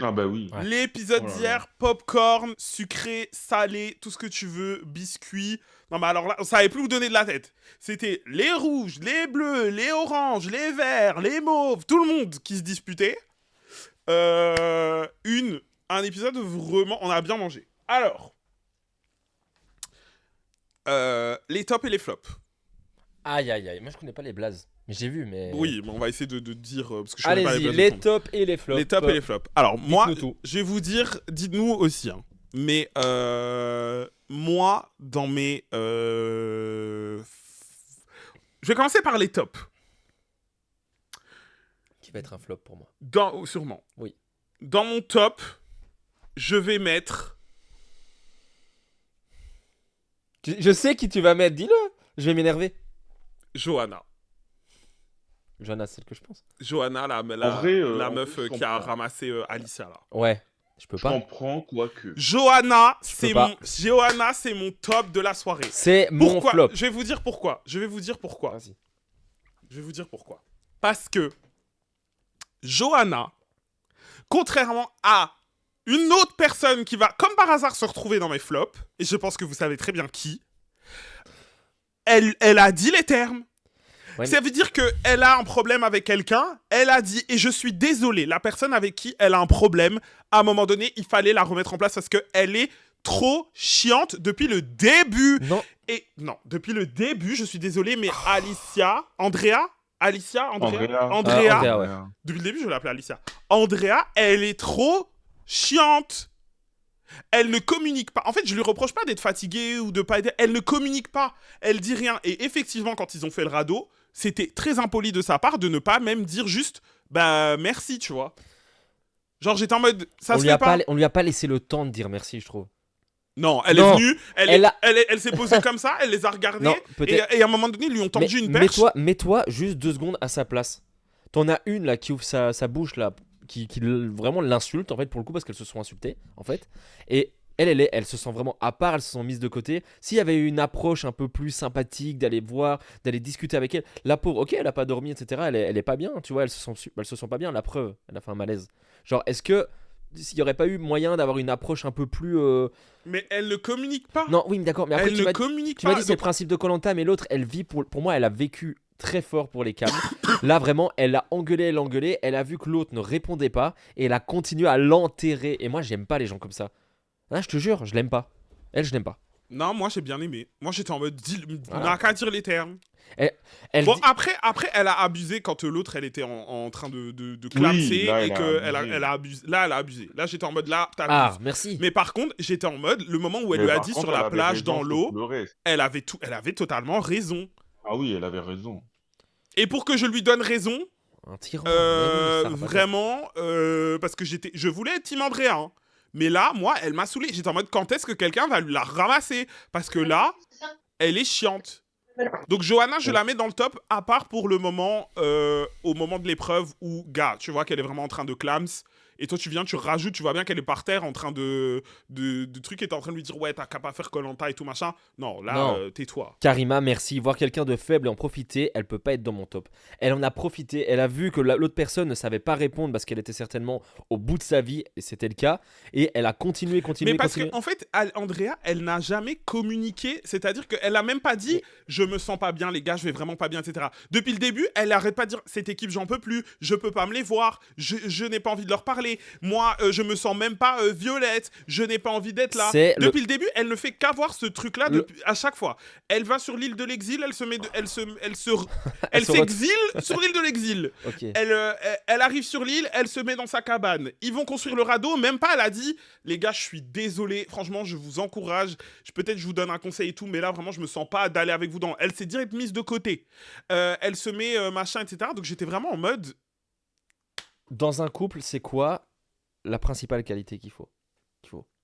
Ah bah oui. Ouais. L'épisode Oh là là. d'hier, popcorn, sucré, salé, tout ce que tu veux, biscuits. Non mais alors là, on savait plus où donner de la tête. C'était les rouges, les bleus, les oranges, les verts, les mauves, tout le monde qui se disputait. Un épisode où vraiment, on a bien mangé. Alors, les tops et les flops. Aïe aïe aïe, moi je connais pas les blazes. Mais j'ai vu, mais. Oui, mais on va essayer de dire, parce que je connais pas Allez-y, blagues de les tout le monde. tops et les flops. Les tops et les flops. Alors, moi, Dites-nous tout. je vais vous dire, dites-nous aussi, hein. Mais moi, dans mes... Je vais commencer par les tops. Qui va être un flop pour moi. Sûrement. Oui. Dans mon top, je vais mettre... Je sais qui tu vas mettre, dis-le. Je vais m'énerver. Johanna. Johanna, c'est celle que je pense. Johanna, la En vrai, meuf je qui a comprends. ramassé Alicia, là. Ouais, je peux Je pas. comprends, quoique. Johanna, peux pas. c'est mon top de la soirée. C'est mon Pourquoi flop. Je vais vous dire pourquoi. Vas-y. Je vais vous dire pourquoi. Parce que Johanna, contrairement à une autre personne qui va, comme par hasard, se retrouver dans mes flops, et je pense que vous savez très bien qui, elle a dit les termes. Ouais, Ça veut dire qu'elle a un problème avec quelqu'un, elle a dit, et je suis désolé, la personne avec qui elle a un problème, à un moment donné, il fallait la remettre en place parce qu'elle est trop chiante depuis le début. Non, Et non, depuis le début, je suis désolé, mais Andrea, Andrea, ouais. depuis le début, je l'appelais Alicia. Andrea, elle est trop chiante. Elle ne communique pas. En fait, je lui reproche pas d'être fatiguée ou de pas aider. Elle ne communique pas. Elle dit rien. Et effectivement, quand ils ont fait le radeau, c'était très impoli de sa part de ne pas même dire juste bah merci, tu vois. Genre j'étais en mode ça on se lui, fait pas. on lui a pas laissé le temps de dire merci, je trouve. Non, elle Non, est venue, elle a- elle s'est posée comme ça, elle les a regardés Non, et, peut-être. et à un moment donné, ils lui ont Mais tendu une perche. mets-toi juste 2 secondes à sa place. T'en as une là qui ouvre sa bouche là, qui vraiment l'insulte en fait pour le coup parce qu'elles se sont insultées en fait. Et elle se sent vraiment à part, elle se sent mise de côté. S'il y avait eu une approche un peu plus sympathique, d'aller voir, d'aller discuter avec elle, la pauvre, ok, elle a pas dormi, etc. Elle est pas bien, tu vois, elle se sent pas bien. La preuve, elle a fait un malaise. Genre, est-ce que s'il y aurait pas eu moyen d'avoir une approche un peu plus Mais elle ne communique pas. non, oui, mais d'accord, mais après Elle ne communique tu m'as pas. dit c'est le Donc, principe de Koh-Lanta, mais l'autre, elle vit pour moi, elle a vécu très fort pour les câbles. Là, vraiment, elle a engueulé, elle a vu que l'autre ne répondait pas et elle a continué à l'enterrer. Et moi, j'aime pas les gens comme ça. Ah, je te jure, je l'aime pas. Elle, je l'aime pas. non, moi j'ai bien aimé. Moi j'étais en mode Voilà. n'a qu'à dire les termes. Elle Bon, dit- après, elle a abusé quand l'autre, elle était en train de clamser là, et elle a qu'elle abusé. elle a abusé. Là, elle a abusé. Là, j'étais en mode, là, t'abuses. Ah, merci. Mais par contre, j'étais en mode, le moment où elle Mais lui a par dit contre, sur elle la avait plage, raison dans sur l'eau, tout le reste. elle avait totalement raison. Ah oui, elle avait raison. Et pour que je lui donne raison, Un tyran. mais oui, ça va pas vraiment, parce que je voulais être Team Andrea, hein. Mais là, moi, elle m'a saoulé. J'étais en mode, quand est-ce que quelqu'un va la ramasser? Parce que là, elle est chiante. Donc Johanna, je la mets dans le top, à part pour le moment, au moment de l'épreuve où, gars, tu vois qu'elle est vraiment en train de clams, et toi tu viens, tu rajoutes, tu vois bien qu'elle est par terre en train de truc, et t'es en train de lui dire, ouais, t'as qu'à pas faire Koh-Lanta et tout machin. Non, là, Non. tais-toi. Karima, merci. Voir quelqu'un de faible et en profiter, elle peut pas être dans mon top. Elle en a profité, elle a vu que l'autre personne ne savait pas répondre parce qu'elle était certainement au bout de sa vie, et c'était le cas. Et elle a continué. Mais parce qu'en fait, Andrea, elle n'a jamais communiqué, c'est-à-dire qu'elle a même pas dit, je me sens pas bien, les gars, je vais vraiment pas bien, etc. Depuis le début, elle arrête pas de dire, cette équipe, j'en peux plus, je peux pas me les voir, je n'ai pas envie de leur parler. Moi, je me sens même pas Violette, je n'ai pas envie d'être là. Depuis le début, elle ne fait qu'avoir ce truc-là à chaque fois. Elle va sur l'île de l'exil, elle s'exile sur l'île de l'exil. Ok. Elle arrive sur l'île, elle se met dans sa cabane. Ils vont construire le radeau, même pas, elle a dit, les gars, je suis désolé, franchement, je vous encourage. Peut-être je vous donne un conseil et tout, mais là, vraiment, je me sens pas d'aller avec vous dans. Elle s'est direct mise de côté. Elle se met machin, etc. Donc j'étais vraiment en mode. Dans un couple, c'est quoi la principale qualité qu'il faut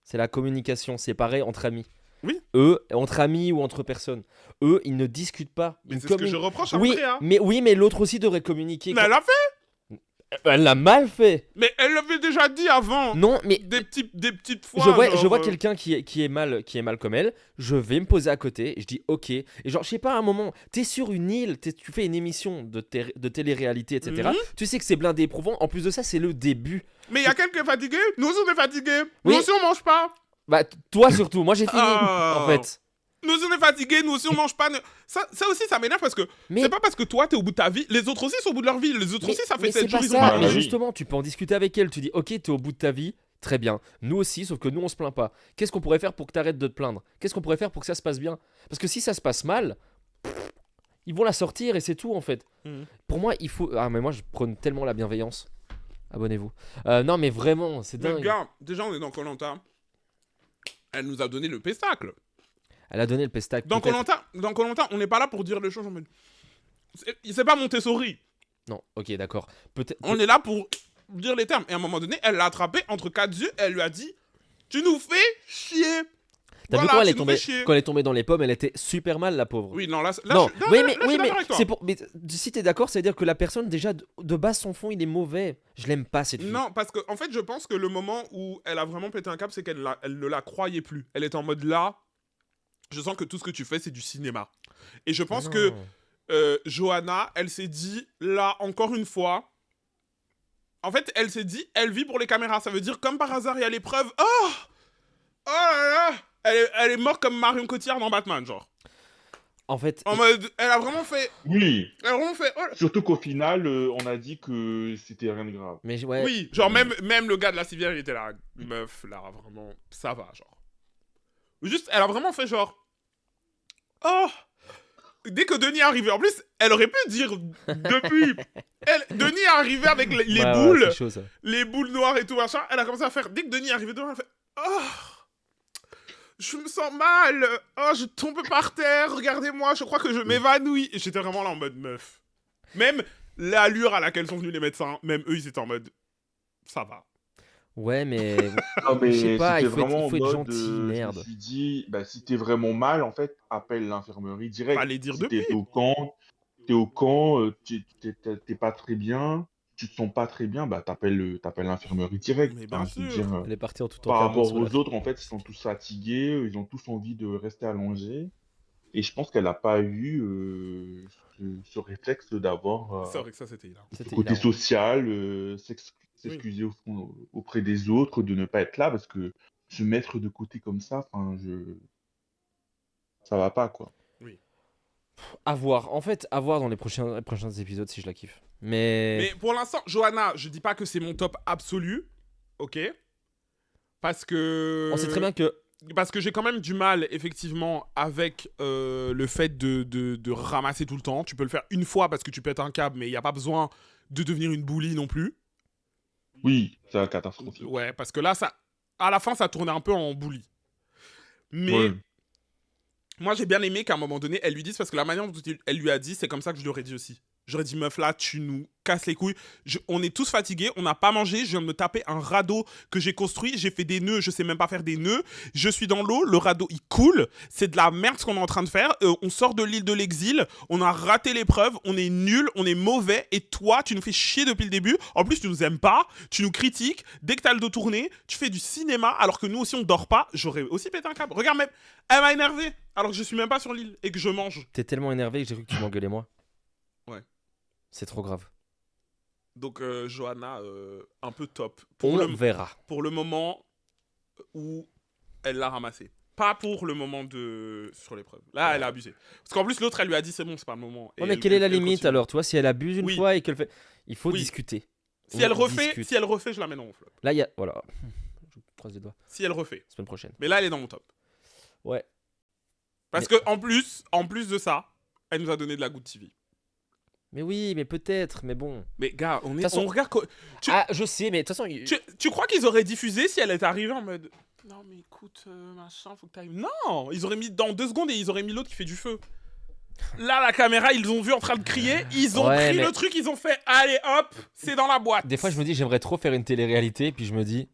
C'est la communication. C'est pareil entre amis. Oui. Eux, entre amis ou entre personnes, eux, ils ne discutent pas. Mais Ils c'est ce que je reproche à oui, Andrea. mais l'autre aussi devrait communiquer. Mais elle a fait. Elle l'a mal fait. Mais elle l'avait déjà dit avant. Non, mais Des petites fois. je vois genre, quelqu'un qui est mal comme elle. Je vais me poser à côté et je dis ok. Et genre, je sais pas, à un moment, t'es sur une île, tu fais une émission de télé-réalité, etc. Mhm. Tu sais que c'est blindé éprouvant. En plus de ça, c'est le début. Mais il y a quelqu'un qui est fatigué. Nous aussi, on est fatigués. Oui. Nous aussi, on mange pas. Bah, toi surtout. Moi, j'ai fini. Ah. En fait. Nous aussi, on est fatigués. Nous aussi, on mange pas. Ça aussi, ça m'énerve parce que Mais c'est pas parce que toi, t'es au bout de ta vie. Les autres aussi sont au bout de leur vie. Les autres aussi, ça fait mais 7 c'est jours, pas ils ont ça. pas Mais mangé. justement, tu peux en discuter avec elle. Tu dis ok, t'es au bout de ta vie. Très bien. Nous aussi, sauf que nous, on se plaint pas. Qu'est-ce qu'on pourrait faire pour que t'arrêtes de te plaindre? Qu'est-ce qu'on pourrait faire pour que ça se passe bien? Parce que si ça se passe mal, ils vont la sortir et c'est tout en fait. Mhm. Pour moi, il faut. Ah, mais moi, je prône tellement la bienveillance. Abonnez-vous. Non, mais vraiment, c'est Mais dingue. gars, déjà, on est dans Koh-Lanta. Elle nous a donné le pestacle. Elle a donné le pestac. Dans peut-être. Koh-Lanta, on n'est pas là pour dire les choses en mode. C'est pas Montessori. Non, ok, d'accord. Peut-être. On est là pour dire les termes. Et à un moment donné, elle l'a attrapé entre quatre yeux. Elle lui a dit tu nous fais chier. T'as vu Voilà, quand elle est tu nous tombée, fais chier. quand elle est tombée dans les pommes, elle était super mal, la pauvre. Oui, non, là, non, je, oui, là, mais, là, je suis d'accord avec toi. c'est pour. Mais si t'es d'accord, ça veut dire que la personne déjà de base son fond il est mauvais. Je l'aime pas cette fille. Non, parce que en fait, je pense que le moment où elle a vraiment pété un câble, c'est elle ne la croyait plus. Elle était en mode là, je sens que tout ce que tu fais, c'est du cinéma. Et je pense que Johanna, elle s'est dit là, encore une fois. En fait, elle s'est dit, elle vit pour les caméras. Ça veut dire, comme par hasard, il y a l'épreuve. Oh là là elle est morte comme Marion Cotillard dans Batman, genre. En fait, En mode, elle a vraiment fait. Oui, Elle a vraiment fait. Oh là. surtout qu'au final, on a dit que c'était rien de grave. mais ouais. Oui, genre même le gars de la civière, il était là. Meuf, là, vraiment, ça va, genre. Juste, elle a vraiment fait genre. Oh. Dès que Denis est arrivé, en plus, elle aurait pu dire depuis. Denis est arrivé avec les Ouais, boules, c'est chaud, ça. les boules noires et tout machin. Elle a commencé à faire. Dès que Denis est arrivé devant, elle a fait. Oh. Je me sens mal. Oh, je tombe par terre. Regardez-moi, je crois que je m'évanouis. Et j'étais vraiment là en mode meuf. Même l'allure à laquelle sont venus les médecins, même eux, ils étaient en mode. Ça va. Ouais, mais Non, mais je sais pas, c'était il faut être vraiment en mode, gentil, merde. je me suis dit, bah, si t'es vraiment mal, en fait, appelle l'infirmerie direct. Fallait dire Si depuis. t'es au camp, t'es pas très bien, tu te sens pas très bien, bah, t'appelles l'infirmerie direct. Mais Enfin, bien je veux sûr. dire, Elle est partie en tout par encadrement rapport sur la aux autres, en fait, ils sont tous fatigués, ils ont tous envie de rester allongés. Et je pense qu'elle n'a pas eu ce réflexe d'avoir C'est vrai que ça, c'était hilarant. ce C'était côté hilarant. social, s'excuser auprès des autres, de ne pas être là, parce que se mettre de côté comme ça, enfin, ça va pas, quoi. À voir. En fait, à voir dans les prochains épisodes si je la kiffe. Mais pour l'instant, Johanna, je dis pas que c'est mon top absolu, ok. Parce que. On sait très bien que. Parce que j'ai quand même du mal, effectivement, avec le fait de ramasser tout le temps. Tu peux le faire une fois parce que tu pètes un câble, mais il n'y a pas besoin de devenir une boulie non plus. Oui, c'est catastrophique. Ouais, parce que là, à la fin, ça tournait un peu en boulie. Mais Ouais. moi, j'ai bien aimé qu'à un moment donné, elle lui dise, parce que la manière dont elle lui a dit, c'est comme ça que je lui aurais dit aussi. J'aurais dit, meuf, là, tu nous casses les couilles. On est tous fatigués, on n'a pas mangé, je viens de me taper un radeau que j'ai construit, j'ai fait des nœuds, je sais même pas faire des nœuds. Je suis dans l'eau, le radeau, il coule. C'est de la merde ce qu'on est en train de faire. On sort de l'île de l'exil, on a raté l'épreuve, on est nul, on est mauvais. Et toi, tu nous fais chier depuis le début. En plus, tu nous aimes pas, tu nous critiques. Dès que t'as le dos tourné, tu fais du cinéma, alors que nous aussi, on dort pas. J'aurais aussi pété un câble. Regarde, même, elle m'a énervé, alors que je suis même pas sur l'île et que je mange. T'es tellement énervé que j'ai cru que tu m'engueulais moi. Ouais. C'est trop grave. Donc, Johanna, un peu top. On verra. Pour le moment où elle l'a ramassé. Pas pour le moment sur l'épreuve. Là, elle a abusé. Parce qu'en plus, l'autre, elle lui a dit c'est bon, c'est pas le moment. Ouais, mais quelle est la limite alors? Tu vois, si elle abuse une Oui. fois et qu'elle fait. Il faut Oui. discuter. Si elle On refait, discute. je la mets dans mon flop. Là, il y a. Voilà. Je croise les doigts. Si elle refait. Semaine prochaine. Mais là, elle est dans mon top. Ouais. Parce que en plus de ça, elle nous a donné de la Good TV. Mais oui, mais peut-être, mais bon. Mais gars, De toute façon- on regarde. Tu- Ah, je sais, mais de toute façon. Tu crois qu'ils auraient diffusé si elle était arrivée en mode non, mais écoute, machin, faut que t'ailles. Non, ils auraient mis dans 2 secondes et ils auraient mis l'autre qui fait du feu. Là, la caméra, ils ont vu en train de crier, ils ont Ouais, pris mais- le truc, ils ont fait allez hop, c'est dans la boîte. Des fois, je me dis, j'aimerais trop faire une télé-réalité, puis je me dis,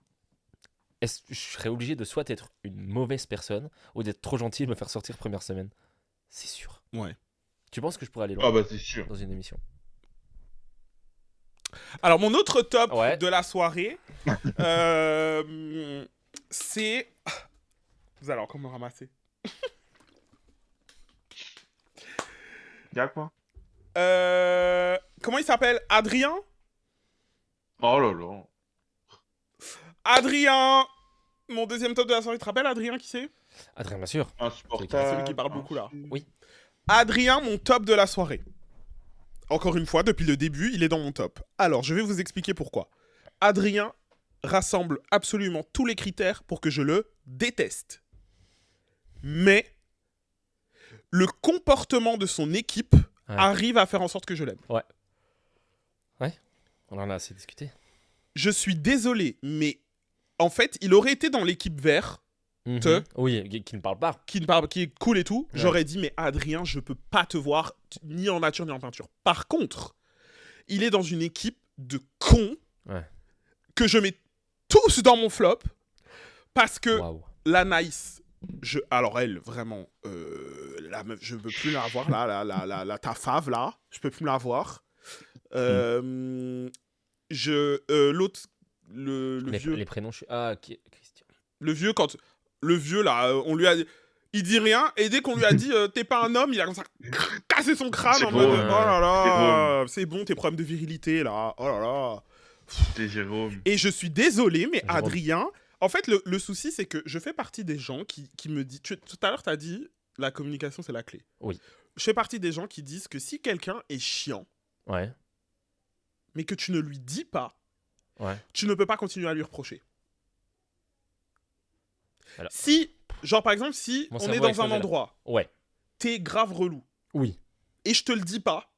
est-ce que je serais obligé de soit être une mauvaise personne, ou d'être trop gentil et de me faire sortir première semaine? C'est sûr. Ouais. Tu penses que je pourrais aller Ah loin bah c'est sûr. dans une émission? Alors, mon autre top Ouais. de la soirée, c'est... Vous allez encore me ramasser. Y'a quoi? Comment il s'appelle? Adrien? Oh là là. Adrien! Mon deuxième top de la soirée, tu te rappelles Adrien, qui c'est? Adrien, bien sûr. Insupportable. Celui qui parle beaucoup, là. Oui. Adrien, mon top de la soirée. Encore une fois, depuis le début, il est dans mon top. Alors, je vais vous expliquer pourquoi. Adrien rassemble absolument tous les critères pour que je le déteste. Mais le comportement de son équipe arrive à faire en sorte que je l'aime. On en a assez discuté. Je suis désolé, mais en fait, il aurait été dans l'équipe vert, Oui, qui ne parle pas. qui est cool et tout. Ouais. J'aurais dit, mais Adrien, je peux pas te voir ni en nature ni en peinture. Par contre, il est dans une équipe de cons que je mets tous dans mon flop parce que Waouh. la Nice, alors elle, vraiment, la meuf, je peux plus la voir, là, ta fave, là, je peux plus la voir. L'autre, le vieux... Les prénoms, je suis... Ah, Christian. Le vieux, le vieux, là, on lui a dit... Il dit rien, et dès qu'on lui a dit t'es pas un homme, il a comme ça cassé son crâne en mode oh là là, c'est bon, tes problèmes de virilité, là, oh là là. C'était Jérôme. Et je suis désolé, mais Jérôme. Adrien... En fait, le souci, c'est que je fais partie des gens qui me disent... Tout à l'heure, tu as dit, la communication, c'est la clé. Oui. Je fais partie des gens qui disent que si quelqu'un est chiant, Ouais. mais que tu ne lui dis pas, Ouais. tu ne peux pas continuer à lui reprocher. Alors. Si, genre par exemple, si Mon on cerveau est a dans un explosé, là. endroit, Ouais. t'es grave relou, Oui. et je te le dis pas,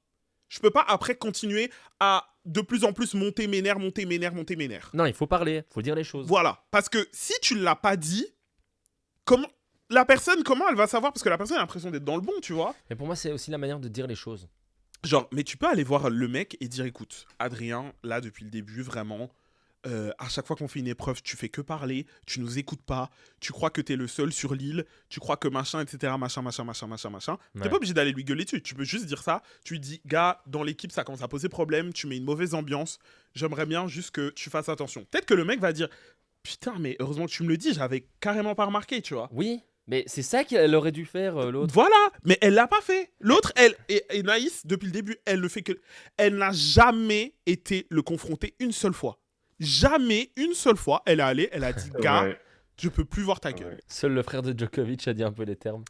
je peux pas après continuer à de plus en plus monter mes nerfs. Non, il faut parler, faut dire les choses. Voilà. Parce que si tu ne l'as pas dit, comment elle va savoir? Parce que la personne a l'impression d'être dans le bon, tu vois. Mais pour moi, c'est aussi la manière de dire les choses. Genre, mais tu peux aller voir le mec et dire, écoute, Adrien, là, depuis le début, vraiment, à chaque fois qu'on fait une épreuve, tu fais que parler, tu nous écoutes pas, tu crois que t'es le seul sur l'île, tu crois que machin, etc., machin. Ouais. T'es pas obligé d'aller lui gueuler dessus, tu peux juste dire ça, tu lui dis, gars, dans l'équipe, ça commence à poser problème, tu mets une mauvaise ambiance, j'aimerais bien juste que tu fasses attention. Peut-être que le mec va dire, putain, mais heureusement que tu me le dis, j'avais carrément pas remarqué, tu vois. Oui, mais c'est ça qu'elle aurait dû faire, l'autre. Voilà, mais elle l'a pas fait. L'autre, elle, et Naïs, depuis le début, elle ne fait que... Elle n'a jamais été le confronter une seule fois. Jamais une seule fois, elle est allée, elle a dit, gars, Ouais. je peux plus voir ta gueule. Ouais. Seul le frère de Djokovic a dit un peu les termes.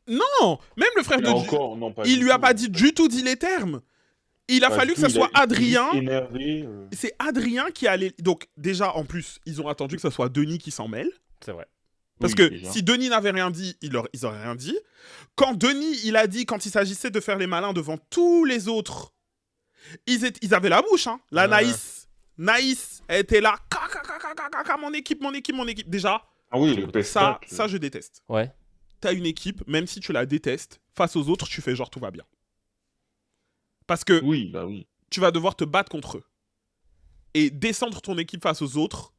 Non, même le frère Et de... encore, non, pas il du lui a tout. pas dit du tout dit les termes. Il a Pas fallu du que ça tout, soit il est Adrien. juste énervé. C'est Adrien qui allait... Donc, déjà, en plus, ils ont attendu que ça soit Denis qui s'en mêle. C'est vrai. Parce Oui, que déjà. si Denis n'avait rien dit, ils auraient rien dit. Quand Denis, il a dit, quand il s'agissait de faire les malins devant tous les autres, ils avaient la bouche, hein. La Ouais. Naïs, elle était là. Mon équipe. Déjà, Ah oui, le ça, pestac. ça, je déteste. Ouais. T'as une équipe, même si tu la détestes, face aux autres, tu fais genre tout va bien. Parce que Oui, bah oui. tu vas devoir te battre contre eux. Et descendre ton équipe face aux autres,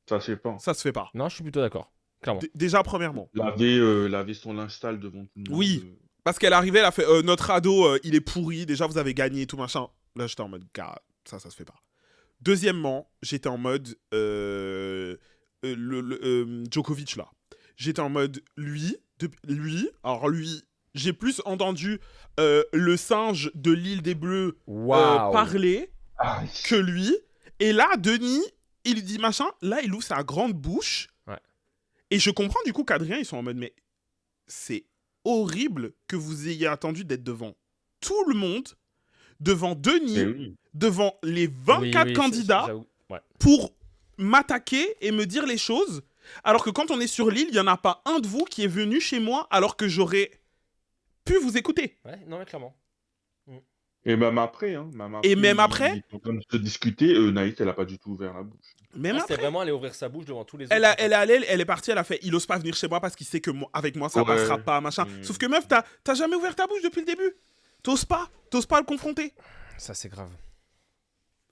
Ça, je sais pas. ça se fait pas. Non, je suis plutôt d'accord. Clairement. Déjà, premièrement. Laver son linge sale devant tout le monde. Oui. Parce qu'elle arrivait, elle a fait notre ado, il est pourri, déjà vous avez gagné et tout machin. Là, j'étais en mode, gars, ça se fait pas. Deuxièmement, j'étais en mode Djokovic là. J'étais en mode lui, j'ai plus entendu le singe de l'île des Bleus Waouh. parler Ah, que lui. Et là, Denis, il dit machin, là, il ouvre sa grande bouche. Ouais. Et je comprends du coup qu'Adrien, ils sont en mode, mais c'est horrible que vous ayez attendu d'être devant tout le monde, devant Denis, oui. devant les 24 candidats, j'avoue. Ouais. pour m'attaquer et me dire les choses. Alors que quand on est sur l'île, il n'y en a pas un de vous qui est venu chez moi alors que j'aurais pu vous écouter. Ouais, non, mais clairement. Et même après, hein. Et même après ils sont en train de se discuter. Naïs, elle a pas du tout ouvert la bouche. Même C'était après. vraiment aller ouvrir sa bouche devant tous les autres. Elle est partie, elle a fait, il ose pas venir chez moi parce qu'il sait que avec moi ça Ouais. passera pas, machin. Sauf que meuf, t'as jamais ouvert ta bouche depuis le début. T'oses pas le confronter. Ça, c'est grave.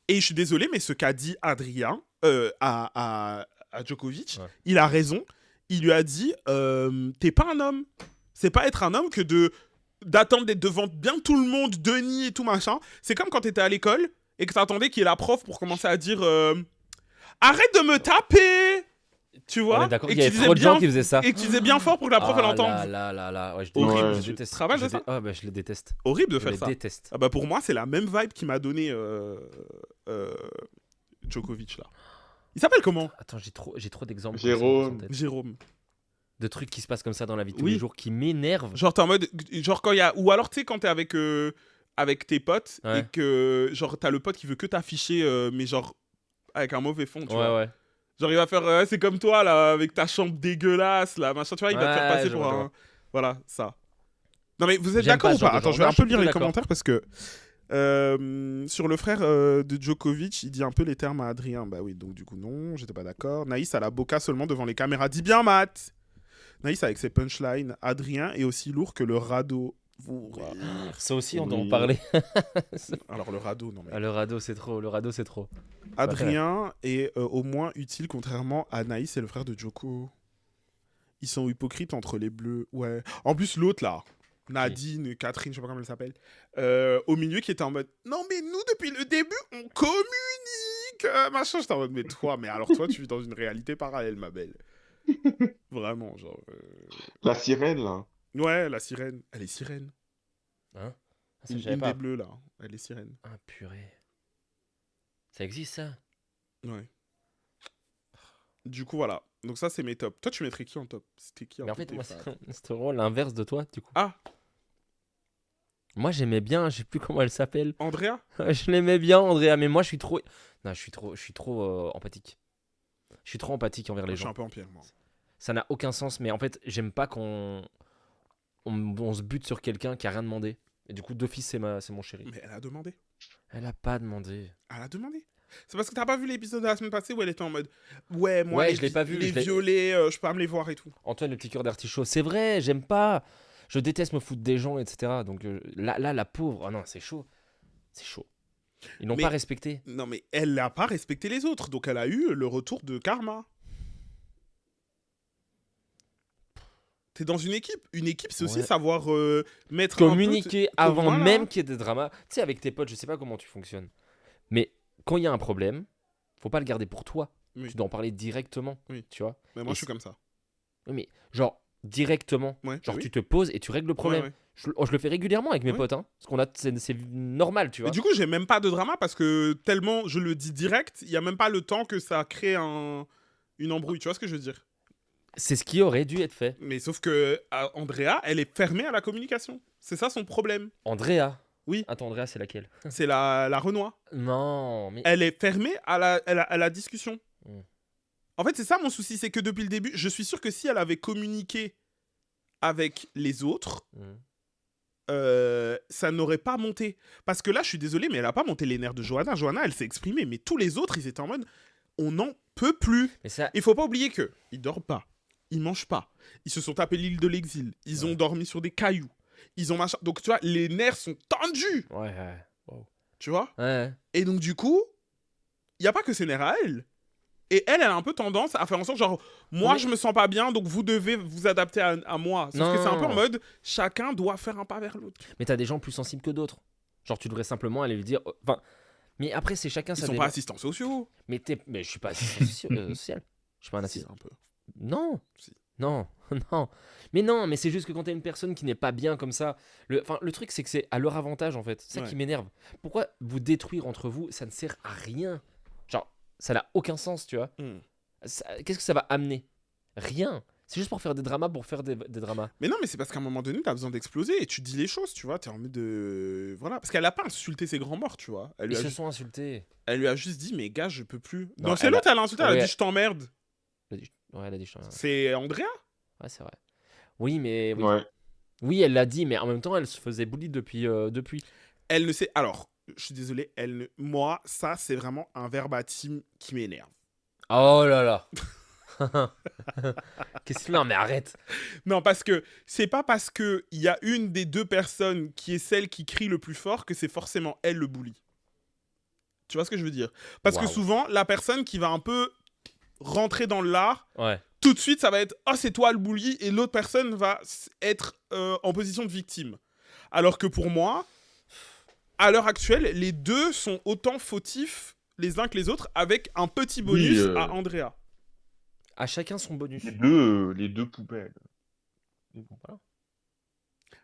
Et je suis désolé, mais ce qu'a dit Adrien à Djokovic, Ouais. il a raison. Il lui a dit, t'es pas un homme. C'est pas être un homme que d'attendre d'être devant bien tout le monde, Denis et tout machin. C'est comme quand t'étais à l'école et que t'attendais qu'il y ait la prof pour commencer à dire arrête de me taper, tu vois. On est d'accord. Et Il que y tu avait disais trop de gens bien- qui faisaient ça. Et que tu disais bien fort pour que la prof elle entende. Ouais, je Horrible. Ouais. je déteste. Tu te rappelles de Je ça dé- Ah bah je les déteste. Horrible de Je faire les ça. déteste. Ah bah pour moi, c'est la même vibe qui m'a donné Djokovic là. Il s'appelle comment? Attends, j'ai trop d'exemples. Jérôme. comme ça en tête. Jérôme. De trucs qui se passent comme ça dans la vie de tous Oui. les jours qui m'énervent. Genre t'es en mode, genre quand il y a, ou alors tu sais quand t'es avec tes potes Ouais. et que genre t'as le pote qui veut que t'afficher, mais genre avec un mauvais fond, tu vois. Ouais. Genre il va faire, c'est comme toi là avec ta chambre dégueulasse là, machin, tu vois, il va te faire Ouais, passer je pour vois, je un, vois. voilà ça. Non mais vous êtes J'aime d'accord pas ou ce genre pas? de Attends, gens. je vais Non, un je peu suis lire plutôt les d'accord. commentaires parce que sur le frère de Djokovic, il dit un peu les termes à Adrien. Bah oui, donc du coup non, j'étais pas d'accord. Naïs a la boca seulement devant les caméras. Dis bien Matt. Naïs avec ses punchlines. Adrien est aussi lourd que le radeau. Ça aussi, on doit en Oui. parler. Alors le radeau, non mais. Ah, le radeau, c'est trop. Le radeau, c'est trop. Adrien est au moins utile contrairement à Naïs et le frère de Djoko. Ils sont hypocrites entre les bleus. Ouais. En plus l'autre là, Nadine, Catherine, je sais pas comment elle s'appelle, au milieu qui était en mode non mais nous depuis le début on communique, machin. J'étais en mode mais toi, tu vis dans une réalité parallèle ma belle. Vraiment genre. La sirène, là. Ouais, la sirène, elle est sirène. Hein Ah, ça, je Une savais des pas. bleus là, elle est sirène. Ah, purée. Ça existe, ça? Ouais. Du coup voilà. Donc ça c'est mes tops. Toi tu mettrais qui en top? C'était qui Mais en peu fait, tes moi, faves? c'est trop l'inverse de toi, du coup. Ah, Moi, j'aimais bien, je sais plus comment elle s'appelle. Andrea? Je l'aimais bien, Andrea, mais moi, je suis trop. Non, je suis trop empathique. Je suis trop empathique envers les Je suis gens. un peu en pierre moi. Ça n'a aucun sens, mais en fait, j'aime pas qu'on on se bute sur quelqu'un qui a rien demandé. Et du coup, d'office, c'est mon chéri. Mais elle a demandé. Elle a pas demandé. Elle a demandé. C'est parce que t'as pas vu l'épisode de la semaine passée où elle était en mode ouais moi Ouais, les, je l'ai pas vu, les je l'ai- violets je peux pas me les voir et tout. Antoine, le petit cœur d'artichaut, c'est vrai, j'aime pas. Je déteste me foutre des gens, etc. Donc là, la pauvre, oh non, c'est chaud. C'est chaud. Ils n'ont Mais- pas respecté. Non mais elle n'a pas respecté les autres donc elle a eu le retour de karma. T'es dans une équipe c'est aussi Ouais. savoir mettre Communiquer un peu avant voilà. même qu'il y ait des dramas. Tu sais, avec tes potes, je sais pas comment tu fonctionnes. Mais quand il y a un problème, faut pas le garder pour toi. Oui. Tu dois en parler directement. Oui. Tu vois. Mais moi je suis comme ça. Oui, mais genre, directement. Ouais, Genre, bah oui. tu te poses et tu règles le problème. Ouais, ouais. Je le fais régulièrement avec mes Ouais. potes. Hein, parce qu'on a, c'est normal, tu Mais vois. du coup j'ai même pas de drama parce que tellement je le dis direct, il y a même pas le temps que ça crée une embrouille, tu vois ce que je veux dire? C'est ce qui aurait dû être fait. Mais sauf que Andrea, elle est fermée à la communication. C'est ça son problème. Andrea. Oui. Attends, Andrea, c'est laquelle? C'est la Renoir. Non, mais. Elle est fermée à la discussion. Mm. En fait, c'est ça mon souci, c'est que depuis le début, je suis sûr que si elle avait communiqué avec les autres, ça n'aurait pas monté. Parce que là, je suis désolé, mais elle a pas monté les nerfs de Johanna. Johanna, elle s'est exprimée, mais tous les autres, ils étaient en mode, on n'en peut plus. Mais ça. Il faut pas oublier que ils dorment pas, ils mangent pas, ils se sont tapés l'île de l'exil, ils ont dormi sur des cailloux, ils ont machin. Donc tu vois, les nerfs sont tendus, Ouais. tu vois. Ouais. Et donc du coup, il y a pas que ses nerfs à elle. Et elle a un peu tendance à faire en sorte genre moi Mais- je me sens pas bien donc vous devez vous adapter à moi. Sauf que c'est un peu en Non. mode chacun doit faire un pas vers l'autre. Mais t'as des gens plus sensibles que d'autres. Genre, tu devrais simplement aller lui dire. Enfin. Mais après, c'est chacun Ils sa sont pas démarche. assistants sociaux. Mais je suis pas assistant social. Je suis pas un Si, assistant. un peu. Non. Si. Non. Non. Mais non, mais c'est juste que quand t'as une personne qui n'est pas bien comme ça, le truc c'est que c'est à leur avantage en fait. C'est ça Ouais. qui m'énerve. Pourquoi vous détruire entre vous, ça ne sert à rien. Genre, ça n'a aucun sens, tu vois. Hmm. Qu'est-ce que ça va amener? Rien. C'est juste pour faire des dramas, pour faire des dramas. Mais non, mais c'est parce qu'à un moment donné, t'as besoin d'exploser et tu dis les choses, tu vois. T'es en mode de. Voilà. Parce qu'elle a pas insulté ses grands morts, tu vois. Elle lui, Ils a se juste... sont insultés. elle lui a juste dit, mais gars, je peux plus. Non, Non, c'est elle l'autre, elle a insulté, elle a Ouais. dit, je t'emmerde. Ouais, elle a dit. C'est Andrea. Ouais, c'est vrai. Oui, mais. Oui. Ouais. Oui, elle l'a dit, mais en même temps, elle se faisait bully depuis. Elle ne sait. Alors, je suis désolé, moi, ça, c'est vraiment un verbatim qui m'énerve. Oh là là. Qu'est-ce que. Non, mais arrête. Non, parce que c'est pas parce qu'il y a une des deux personnes qui est celle qui crie le plus fort que c'est forcément elle le bully. Tu vois ce que je veux dire? Parce que Waouh. souvent, la personne qui va un peu rentrer dans l'art, Ouais. tout de suite, ça va être « Ah, c'est toi le bully » et l'autre personne va être en position de victime. Alors que pour moi, à l'heure actuelle, les deux sont autant fautifs les uns que les autres, avec un petit bonus à Andrea. À chacun son bonus. Les deux poubelles. Bon, voilà.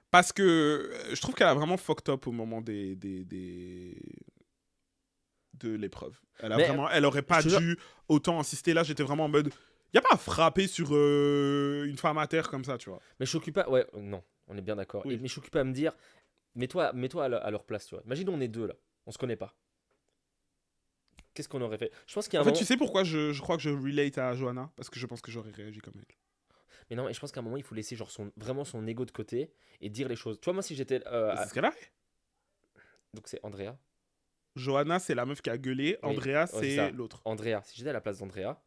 Parce que je trouve qu'elle a vraiment fucked up au moment de l'épreuve. Elle aurait pas dû autant insister. Là, j'étais vraiment en mode... Y a pas à frapper sur une femme à terre comme ça, tu vois. Mais je suis pas... Ouais, non, on est bien d'accord. Oui. Mais je suis pas à me dire... Mets-toi à leur place, tu vois. Imagine, on est deux, là. On se connaît pas. Qu'est-ce qu'on aurait fait? Je pense qu'il y a En un fait, moment... tu sais pourquoi je crois que je relate à Johanna? Parce que je pense que j'aurais réagi comme elle. Mais non, et je pense qu'à un moment, il faut laisser genre vraiment son ego de côté et dire les choses. Tu vois, moi, si j'étais... C'est ce qu'elle a fait. Donc c'est Andrea. Johanna, c'est la meuf qui a gueulé. Oui. Andrea, Ouais, c'est ça. c'est l'autre. Andrea, si j'étais à la place d'Andrea,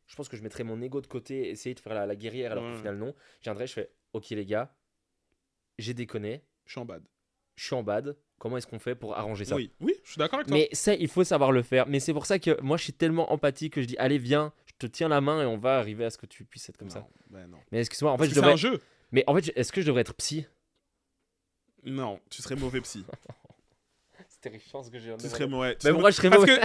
je pense que je mettrais mon ego de côté, essayer de faire la guerrière alors qu'au final non. J'aimerais, je fais, ok les gars, j'ai déconné, Je suis en bad. je suis en bad, comment est-ce qu'on fait pour arranger ça? Oui, je suis d'accord avec toi. Mais ça, il faut savoir le faire. Mais c'est pour ça que moi, je suis tellement empathique que je dis, allez, viens, je te tiens la main et on va arriver à ce que tu puisses être comme ça. Ben non. Mais excuse-moi, en fait, Parce je que devrais... c'est un jeu. Mais en fait, est-ce que je devrais être psy? Non, tu serais mauvais psy. C'est terrifiant ce que j'ai. Tu serais mauvais. Mais pourquoi je serais Parce mauvais?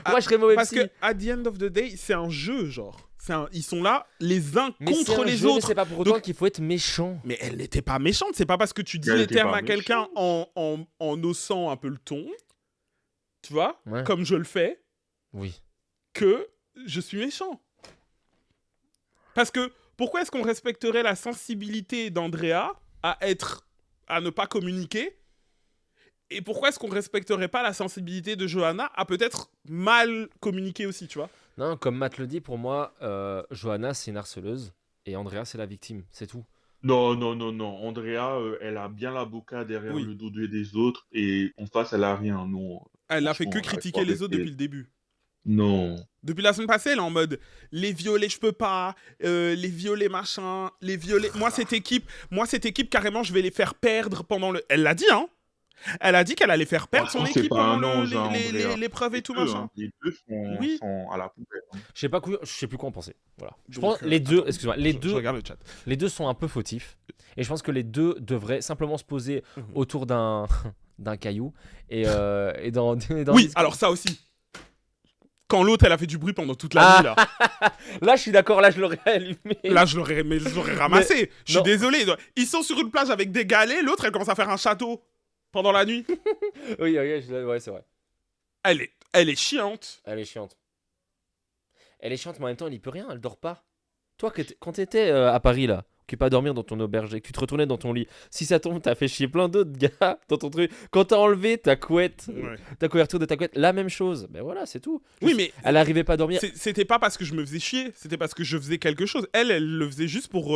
Pourquoi je serais mauvais Parce psy? que, at the end of the day, c'est un jeu, genre. Ils sont là, les uns Mais c'est contre un les jeu, mais autres. c'est pas pour autant Donc- qu'il faut être méchant. Mais elle n'était pas méchante. C'est pas parce que tu dis Elle les était termes pas à quelqu'un en haussant un peu le ton, tu vois, Ouais. comme je le fais, Oui. que je suis méchant. Parce que pourquoi est-ce qu'on respecterait la sensibilité d'Andrea à ne pas communiquer? Et pourquoi est-ce qu'on respecterait pas la sensibilité de Johanna à peut-être mal communiquer aussi, tu vois? Non, comme Matt le dit, pour moi, Johanna, c'est une harceleuse et Andrea, c'est la victime. C'est tout. Non. Andrea, elle a bien la boca derrière Oui. le dos des autres et en face, elle a rien. Non. Elle n'a fait que Franchement, critiquer faut les autres arrêter. depuis le début. Non. Depuis la semaine passée, elle est en mode les violets, je peux pas, les violets machin, les violets. Moi cette équipe, carrément, je vais les faire perdre pendant le. Elle l'a dit, hein. Elle a dit qu'elle allait faire perdre son Franchement, c'est équipe pas pendant un ange, hein, Andrea. l'épreuve et Les tout deux, machin. hein. Les deux Oui. sont à la poubelle. hein. Je sais plus quoi en penser. Voilà. Je Donc, pense les deux, attends, excuse-moi, je regarde le chat. les deux sont un peu fautifs et je pense que les deux devraient simplement se poser autour d'un d'un caillou et dans Oui, alors ça aussi. Quand l'autre, elle a fait du bruit pendant toute la nuit, là. Là, je suis d'accord, là, je l'aurais allumé. Là, je l'aurais ramassé. Je suis non. désolé. Ils sont sur une plage avec des galets. L'autre, elle commence à faire un château pendant la nuit. Oui, ouais, c'est vrai. Elle est chiante. Elle est chiante. Elle est chiante, mais en même temps, elle y peut rien, elle dort pas. Toi, quand t'étais à Paris, là, qui pas dormir dans ton auberge et que tu te retournais dans ton lit, si ça tombe, t'as fait chier plein d'autres gars dans ton truc. Quand t'as enlevé ta couette, Ouais. ta couverture de ta couette, la même chose. Ben voilà, c'est tout. Oui, mais Elle arrivait pas à dormir. c'était pas parce que je me faisais chier. C'était parce que je faisais quelque chose. Elle le faisait juste pour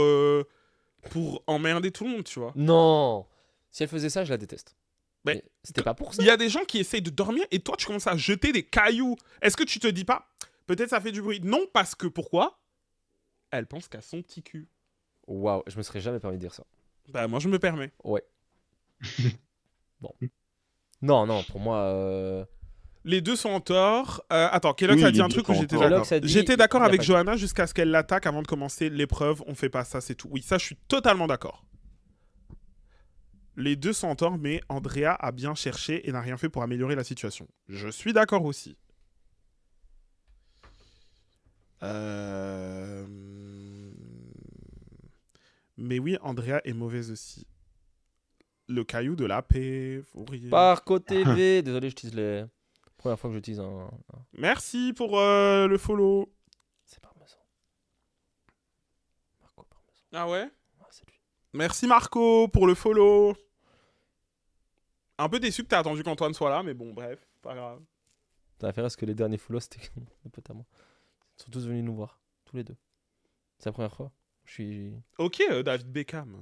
emmerder tout le monde, tu vois. Non. Si elle faisait ça, je la déteste. Mais c'était pas pour ça. Il y a des gens qui essayent de dormir et toi, tu commences à jeter des cailloux. Est-ce que tu te dis pas, peut-être ça fait du bruit? Non, parce que pourquoi? Elle pense qu'à son petit cul. Waouh, je me serais jamais permis de dire ça. Bah, moi, je me permets. Ouais. Bon. Non, pour moi. Les deux sont en tort. Attends, Kellogg's Oui, a dit les un deux truc sont où en j'étais tort. d'accord. Kellogg's a dit, J'étais d'accord il y a avec pas de- Johanna jusqu'à ce qu'elle l'attaque avant de commencer l'épreuve. On fait pas ça, c'est tout. Oui, ça, je suis totalement d'accord. Les deux sont en tort, mais Andrea a bien cherché et n'a rien fait pour améliorer la situation. Je suis d'accord aussi. Mais oui, Andrea est mauvaise aussi. Le caillou de la paix, faut rire. Parco TV. Désolé, j'utilise les. Première fois que j'utilise un. Merci pour le follow. C'est parmesan. Marco Parmesan. Ah ouais? Ah, c'est lui. Merci Marco pour le follow. Un peu déçu que t'as attendu qu'Antoine soit là, mais bon, bref, pas grave. Ça va faire à ce que les derniers follow, c'était des potes à moi. Ils sont tous venus nous voir. Tous les deux. C'est la première fois. Je suis. Ok, David Beckham.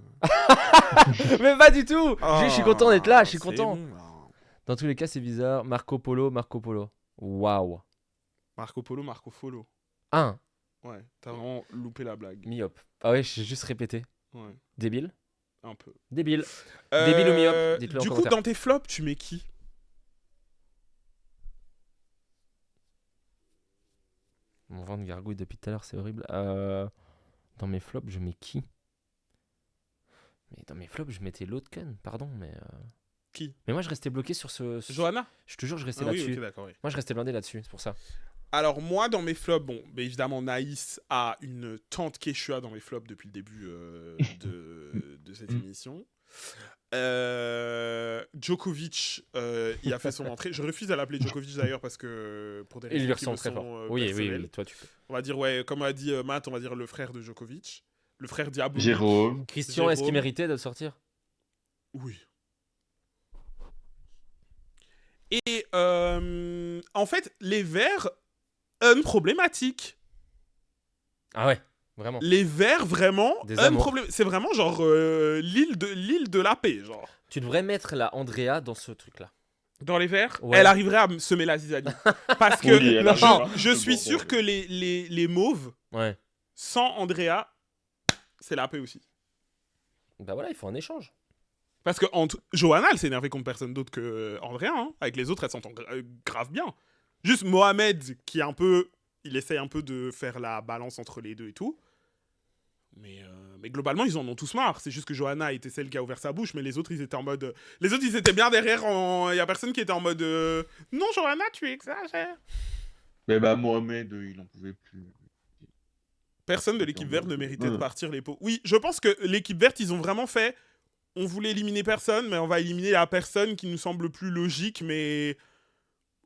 Mais pas du tout. Je suis content d'être là, je suis C'est content. bon, là. Dans tous les cas, c'est bizarre. Marco Polo. Waouh. Marco Polo. 1. Ouais, t'as vraiment loupé la blague. Myope. Ah ouais, j'ai juste répété. Ouais, Débile. un peu. Débile. Débile ou myope, dites-le en Du coup, commentaire. dans tes flops, tu mets qui? Mon ventre gargouille depuis tout à l'heure, c'est horrible. Dans mes flops, je mets qui? Mais dans mes flops, je mettais Lotken, pardon, mais. Qui? Mais moi, je restais bloqué sur Johanna? Je te jure, je restais Ah oui, là-dessus. ok, d'accord, oui. Moi, je restais blindé là-dessus, c'est pour ça. Alors, moi, dans mes flops, bon, bah, évidemment, Naïs a une tante Quechua dans mes flops depuis le début de cette émission. Djokovic, il a fait son entrée. Je refuse à l'appeler Djokovic d'ailleurs parce que pour des Il lui raisons qui me ressemble très fort. sont Oui, oui, personnelles. oui, toi, tu peux. On va dire, ouais, comme a dit Matt, on va dire le frère de Djokovic. Le frère diabolique. Jérôme. Christian, est-ce qu'il Jérôme. méritait de sortir? Oui. Et en fait, les Verts, problématique. Ah ouais, vraiment. Les Verts, vraiment, Des amours. problème. C'est vraiment genre l'île de la paix, genre. Tu devrais mettre la Andrea dans ce truc-là. Dans les Verts, Ouais. elle arriverait à semer la zizanie. Parce que Oui, elle arrivera. je suis Bon, sûr bon. que les mauves, Ouais. sans Andrea, c'est la paix aussi. Bah voilà, il faut un échange. Parce que Johanna, elle s'est énervée contre personne d'autre que Andrea. Hein. Avec les autres, elle s'entend grave bien. Juste Mohamed, qui est un peu... Il essaye un peu de faire la balance entre les deux et tout. Mais globalement, ils en ont tous marre. C'est juste que Johanna était celle qui a ouvert sa bouche, mais les autres, ils étaient en mode... Les autres, ils étaient bien derrière. Il y a personne qui était en mode... Non, Johanna, tu exagères. Mais bah, Mohamed, il en pouvait plus. Personne de l'équipe verte ne méritait de partir les pots. Oui, je pense que l'équipe verte, ils ont vraiment fait... On voulait éliminer personne, mais on va éliminer la personne qui nous semble plus logique, mais...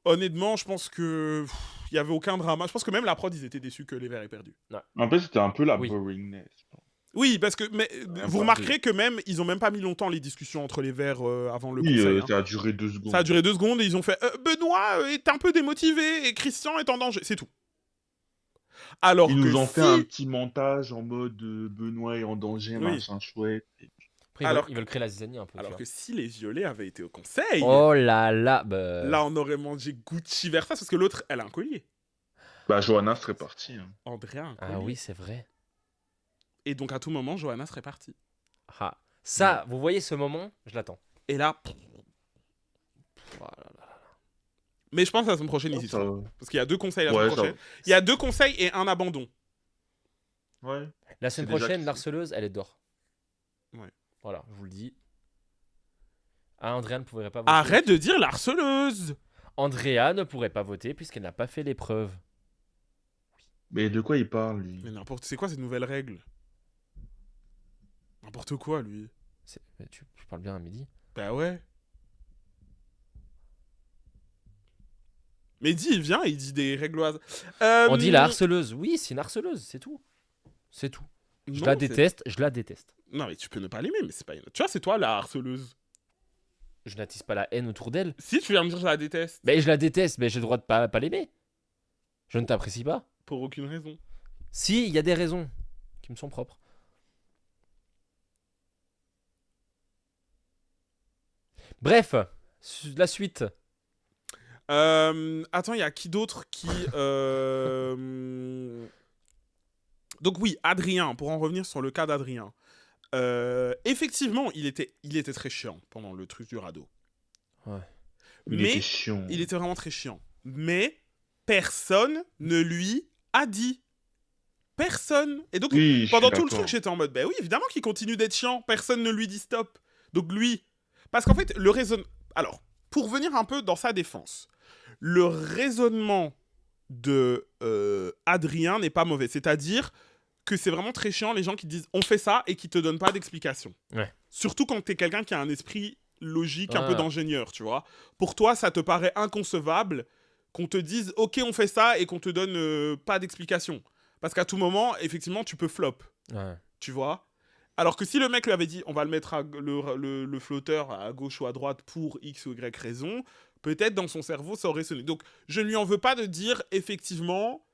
Honnêtement, je pense que... Il n'y avait aucun drama. Je pense que même la prod, ils étaient déçus que les Verts aient perdu. En fait, c'était un peu la Oui. boringness. Oui, parce que mais, vous pas remarquerez que même, ils ont même pas mis longtemps les discussions entre les Verts avant le Oui, conseil. Hein. ça a duré 2 secondes. Ça a duré 2 secondes et ils ont fait Benoît est un peu démotivé et Christian est en danger. C'est tout. Alors Ils que nous ont fait si- un petit montage en mode Benoît est en danger, Oui. machin chouette. Après, Alors ils veulent créer la zizanie un peu. Alors tu que si les violets avaient été au conseil, vois. Oh là là, bah... là on aurait mangé Gucci Versace parce que l'autre, elle a un collier. Bah, Johanna serait partie. Hein. Andrea a un collier. Ah oui, c'est vrai. Et donc à tout moment, Johanna serait partie. Ah. Ça, vous voyez ce moment, je l'attends. Et là... Voilà. Mais je pense à la semaine prochaine, ils y Ça- seront. Parce qu'il y a 2 conseils la Ouais, semaine ça- prochaine. Il y a 2 conseils et un abandon. Ouais. La semaine C'est déjà prochaine, que- l'harceleuse, elle est dehors. Ouais. Voilà, je vous le dis. Ah, Andrea ne pourrait pas voter. Arrête de dire la harceleuse. Andrea ne pourrait pas voter puisqu'elle n'a pas fait l'épreuve. Mais de quoi il parle, lui? Mais n'importe... C'est quoi cette nouvelle règle? N'importe quoi, lui. Mais tu parles bien à midi. Bah ouais. Mais il vient, il dit des règles au hasard. On dit la harceleuse. Oui, c'est une harceleuse, c'est tout. C'est tout. Je non, la c'est- déteste, je la déteste. Non, mais tu peux ne pas l'aimer, mais c'est pas... Tu vois, c'est toi la harceleuse. Je n'attise pas la haine autour d'elle. Si tu viens me dire je la déteste, Mais je la déteste, mais j'ai le droit de pas l'aimer. Je ne t'apprécie pas. pour aucune raison. Si, il y a des raisons qui me sont propres. Bref, la suite. Attends, il y a qui d'autre qui... Donc oui, Adrien, pour en revenir sur le cas d'Adrien. Effectivement, il était très chiant pendant le truc du radeau. Ouais. Il Mais était chiant. il était vraiment très chiant. Mais personne ne lui a dit. Personne. Et donc, Oui, je pendant suis tout le d'accord. truc, j'étais en mode, bah oui, évidemment qu'il continue d'être chiant. Personne ne lui dit stop. Donc lui... Parce qu'en fait, le raisonnement... Alors, pour venir un peu dans sa défense, le raisonnement de Adrien n'est pas mauvais. C'est-à-dire que c'est vraiment très chiant les gens qui disent on fait ça et qui te donnent pas d'explication. Ouais. Surtout quand t'es quelqu'un qui a un esprit logique, un Ah. peu d'ingénieur, tu vois. Pour toi, ça te paraît inconcevable qu'on te dise ok, on fait ça et qu'on te donne pas d'explication. Parce qu'à tout moment, effectivement, tu peux flop, Ouais. tu vois. Alors que si le mec lui avait dit on va le mettre le flotteur à gauche ou à droite pour X ou Y raison, peut-être dans son cerveau ça aurait sonné. Donc je ne lui en veux pas de dire effectivement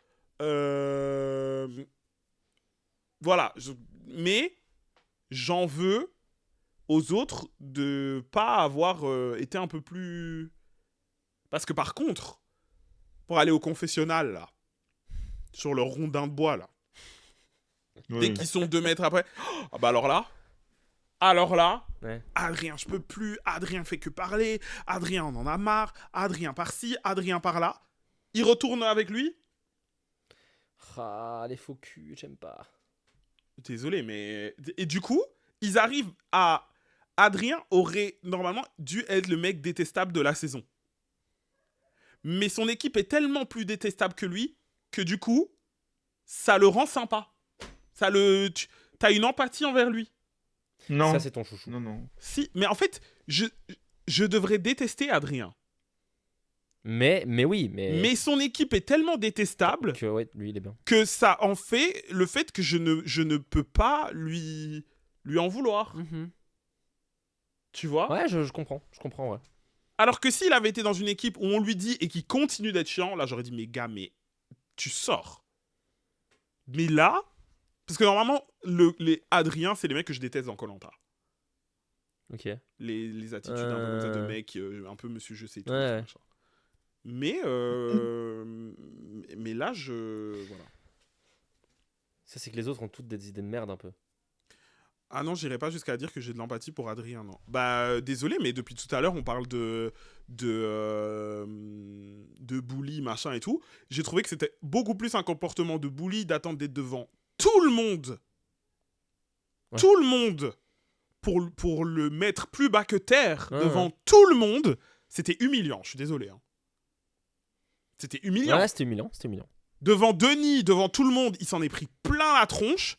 voilà, mais j'en veux aux autres de pas avoir été un peu plus... Parce que par contre, pour aller au confessionnal là, sur le rondin de bois là, Ouais. dès qu'ils sont 2 mètres après, ah bah alors là, Ouais. Adrien, je peux plus, Adrien fait que parler, Adrien on en a marre, Adrien par-ci, Adrien par-là. Il retourne avec lui. Ah, les faux culs, j'aime pas. Désolé, mais... Et du coup, ils arrivent à Adrien aurait normalement dû être le mec détestable de la saison. Mais son équipe est tellement plus détestable que lui que du coup, ça le rend sympa. T'as une empathie envers lui. Non. Ça, c'est ton chouchou. Non. Si, mais en fait, je devrais détester Adrien. Mais oui, Mais son équipe est tellement détestable que ouais, lui, il est bien. que ça en fait le fait que je ne peux pas lui en vouloir. Tu vois? Ouais, je comprends, ouais. Alors que s'il avait été dans une équipe où on lui dit et qu'il continue d'être chiant, là j'aurais dit mais gars, mais tu sors. Mais là, parce que normalement les Adrien, c'est les mecs que je déteste dans Koh-Lanta. Ok. Les attitudes un peu comme ça de mec, un peu monsieur je sais tout. Ouais. Machin. Mais là voilà. Ça, c'est que les autres ont toutes des idées de merde un peu. Ah non, j'irai pas jusqu'à dire que j'ai de l'empathie pour Adrien, non. Bah, désolé, mais depuis tout à l'heure, on parle de bully, machin et tout. J'ai trouvé que c'était beaucoup plus un comportement de bully d'attendre d'être devant tout le monde. Ouais. Tout le monde. Pour le mettre plus bas que terre devant Ouais. tout le monde. C'était humiliant, je suis désolé. Hein. C'était humiliant. Ouais, c'était humiliant. Devant Denis, devant tout le monde, il s'en est pris plein la tronche.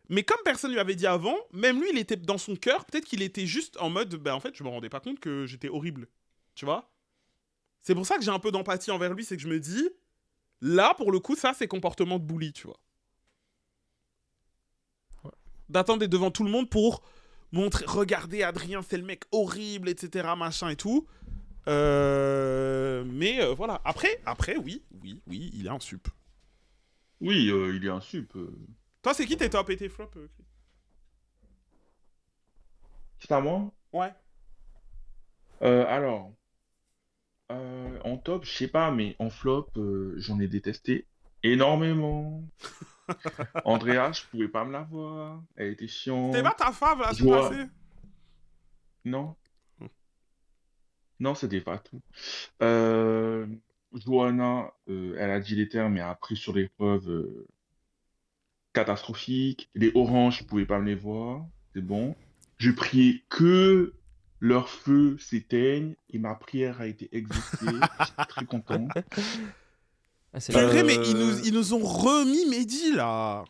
Mais comme personne lui avait dit avant, même lui, il était dans son cœur, peut-être qu'il était juste en mode, bah en fait, je me rendais pas compte que j'étais horrible. Tu vois? C'est pour ça que j'ai un peu d'empathie envers lui, c'est que je me dis, là, pour le coup, ça, c'est comportement de bully, tu vois. Ouais. D'attendre d'être devant tout le monde pour montrer, regardez, Adrien, c'est le mec horrible, etc., machin et tout. Voilà. Après, oui, il est un sup. Oui, il est un sup. Toi, c'est qui tes top et tes flops, Chris? C'est à moi? Ouais. Alors, en top, je sais pas, mais en flop, j'en ai détesté énormément. Andrea, je pouvais pas me la voir. Elle était C'était pas chiante. ta fave la semaine Joa, passée? non, Hmm. non, c'était pas tout. Euh, Johanna, elle a dit les termes, mais après sur l'épreuve, catastrophique. Les oranges, je pouvais pas me les voir. C'est bon. Je priais que leur feu s'éteigne et ma prière a été exaucée. J'étais très content. Ah, c'est Purée, mais Euh, ils nous ont remis Mehdi, là.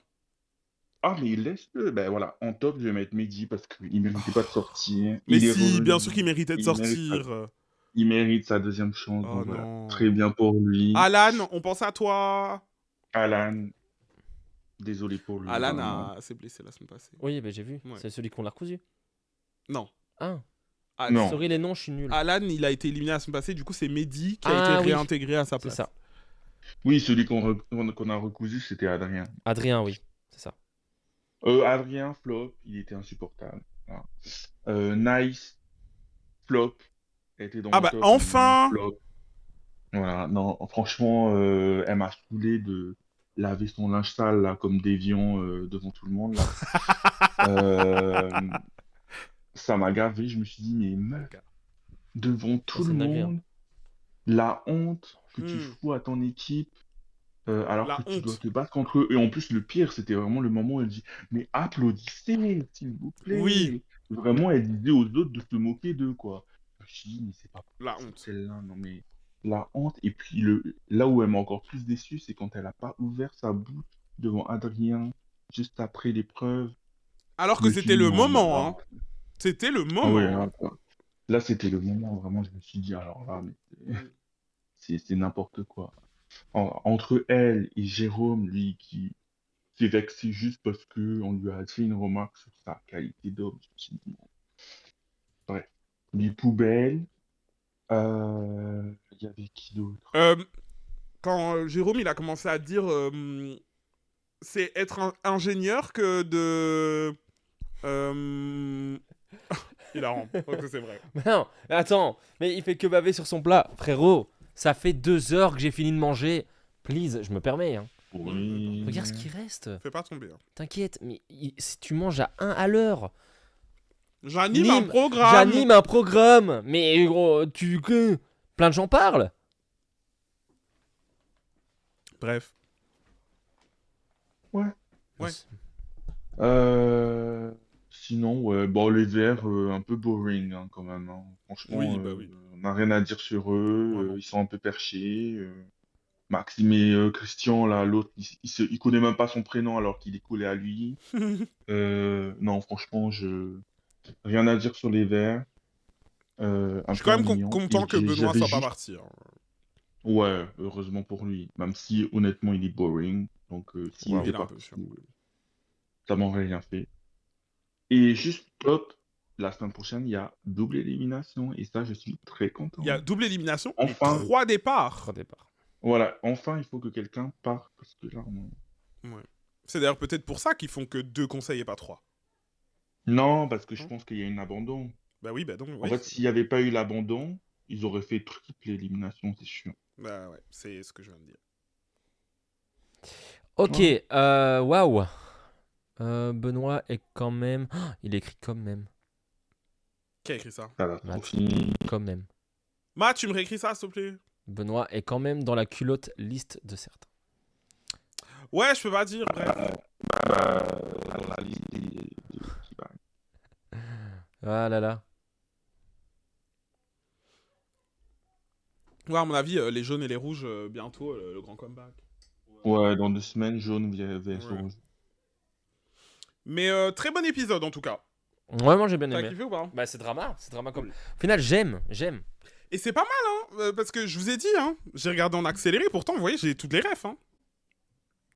Ah, mais laisse-le. Ben voilà, en top, je vais mettre Mehdi parce qu'il méritait pas de sortir. Mais Il est si, bien revenu. sûr qu'il méritait de Il mérite sa, sortir. il mérite sa deuxième chance. Oh Donc voilà, non. très bien pour lui. Alan, on pense à toi. Alan, désolé pour lui, vraiment. S'est blessé la semaine passée. Oui, bah, j'ai vu. Ouais. C'est celui qu'on l'a recousu. Non. Ah. Non. Sorry les noms, je suis nul. Alan, il a été éliminé la semaine passée. Du coup, c'est Mehdi qui a Ah, été oui. réintégré à sa C'est place. ça. Oui, celui qu'on a recousu, c'était Adrien. Adrien, oui. C'est ça. Adrien, flop, il était insupportable. Voilà. Nice, flop, elle était dans Ah mon bah, top, mais enfin. flop. Voilà, non, franchement, elle m'a saoulé de laver son linge sale là, comme Déviant devant tout le monde là. Euh, Ça m'a gavé, je me suis dit, mais meuf, devant Ah, tout c'est le une dinguerie, hein. monde, la honte que tu Hmm, fous à ton équipe, alors La que tu dois honte. te battre contre eux. Et en plus, le pire, c'était vraiment le moment où elle dit, mais applaudissez, s'il vous Oui, plaît. Vraiment, elle disait aux autres de se moquer d'eux, quoi. Je me suis dit, mais c'est pas la possible, honte. celle-là, non mais la honte. Et puis, là où elle m'a encore plus déçu, c'est quand elle a pas ouvert sa bouche devant Adrien, juste après l'épreuve. Alors Je que me suis c'était dit, le non, mais moment, hein. alors, C'était le ah ouais, moment, hein. là, c'était le moment, vraiment, je me suis dit, alors là, mais c'est n'importe quoi. Entre elle et Jérôme, lui, qui est vexé juste parce que on lui a fait une remarque sur sa qualité d'homme. Je me suis dit, bon, bref. Les poubelles, il y avait qui d'autre? Euh, Quand Jérôme, il a commencé à dire c'est être un ingénieur que de... Il a rend. Ok, c'est vrai. Mais non, attends. Mais il fait que baver sur son plat. Frérot, ça fait 2 heures que j'ai fini de manger. Please, je me permets, hein. Oui. Regarde ce qui reste. Fais pas tomber. Hein. T'inquiète, mais si tu manges à 1 à l'heure. J'anime un programme. J'anime un programme. Mais gros, plein de gens parlent. Bref. Ouais. Ouais. Euh, Sinon, ouais, bon, les verts, un peu boring hein, quand même, hein. Oui, Franchement, bah oui, on n'a rien à dire sur eux. vraiment. Ils sont un peu perchés. Maxime et Christian, là, l'autre, il connaît même pas son prénom alors qu'il est collé à lui. Non, franchement, rien à dire sur les verts. Je Un suis peu quand même ennuyant. Et content que Benoît j'avais soit pas juste. parti, hein. Ouais, heureusement pour lui. Même si, honnêtement, il est boring. Donc, s'il Oui, Waouh. était il est un peu parti, chiant. ça m'aurait rien fait. Et juste top, la semaine prochaine, il y a double élimination. Et ça, je suis très Il y a content. double élimination et Enfin, 3 départs. 3 départs. voilà, enfin, il faut que quelqu'un parte. Parce que là, Ouais. C'est d'ailleurs peut-être pour ça qu'ils font que 2 conseils et pas 3. non, parce que je Non. pense qu'il y a un abandon. Bah oui, bah donc, En oui. fait, s'il n'y avait pas eu l'abandon, ils auraient fait triple élimination, c'est chiant. Bah ouais, c'est ce que je viens de dire. Ok, Ouais. waouh. Benoît est quand même. Oh, il écrit quand même. Qui a écrit ça? Ça va trop Matt. fini. Quand même. Matt, tu me réécris ça, s'il te plaît? Benoît est quand même dans la culotte liste de certains. Ouais, je peux pas dire, bref. La liste qui va. Ah là là. Ouais, à mon avis, les jaunes et les rouges, bientôt, le grand comeback. Ouais, dans 2 semaines, jaune vs Ouais. rouge. Mais très bon épisode, en tout cas. Ouais, moi j'ai bien T'as aimé. kiffé ou pas? Bah c'est drama comme. Cool. Au final j'aime. Et c'est pas mal, hein, parce que je vous ai dit, hein, j'ai regardé en accéléré, pourtant, vous voyez, j'ai toutes les refs, hein.